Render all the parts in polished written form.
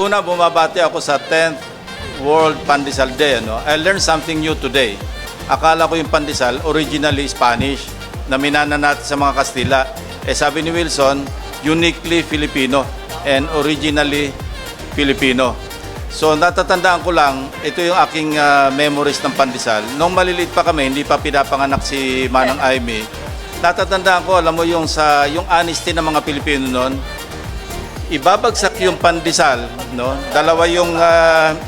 Unang-una, bumabati ako sa 10th World Pandesal Day. Ano? I learned something new today. Akala ko yung pandesal, originally Spanish, na minana natin sa mga Kastila. Sabi ni Wilson, uniquely Filipino and originally Filipino. So natatandaan ko lang, ito yung aking memories ng pandesal. Nung maliliit pa kami, hindi pa pinapanganak si Manang Aimee, natatandaan ko, alam mo yung honesty ng mga Pilipino noon, ibabagsak yung pandesal, no? Dalawa yung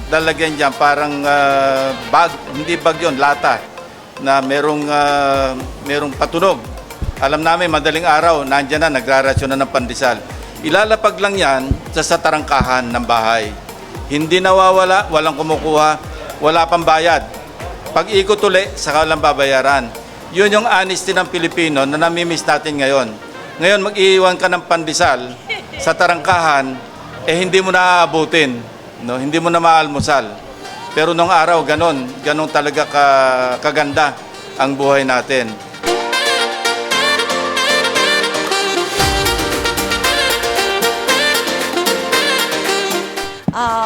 lalagyan diyan, parang bag, hindi bag yun, lata, na merong patunog. Alam namin, madaling araw, nandiyan na, nagrarasyon na ng pandesal. Ilalapag lang yan sa tarangkahan ng bahay. Hindi nawawala, walang kumukuha, wala pang bayad. Pag ikot uli, saka lang babayaran. Yun yung honesty ng Pilipino na namimiss natin ngayon. Ngayon, mag-iiwan ka ng pandesal sa tarangkahan, hindi mo na aabutin, no? Hindi mo na maalmusal. Pero nung araw, ganon talaga kaganda ang buhay natin.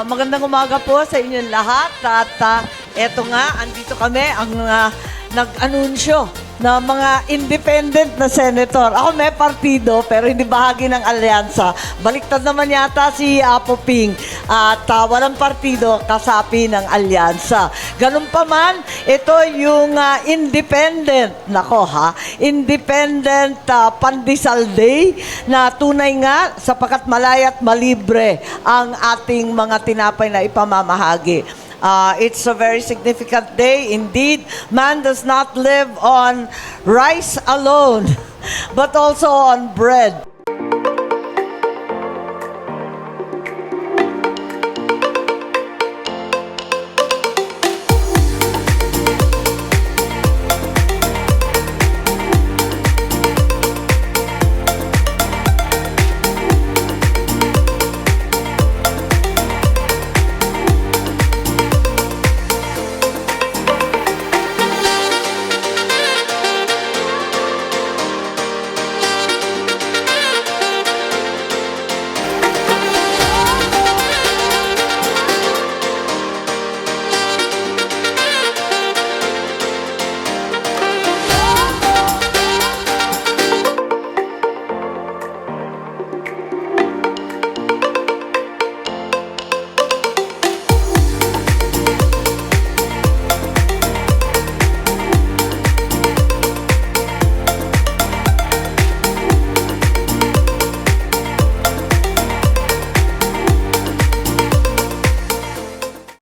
Magandang umaga po sa inyong lahat at eto nga, andito kami ang nag-anunsyo na mga independent na senator. Ako may partido pero hindi bahagi ng alyansa. Baliktad naman yata si Apo Ping at walang partido kasapi ng alyansa. Ganun pa man, ito yung independent, independent Pandesal Day na tunay nga sapagkat malay at malibre ang ating mga tinapay na ipamamahagi. It's a very significant day indeed. Man does not live on rice alone, but also on bread.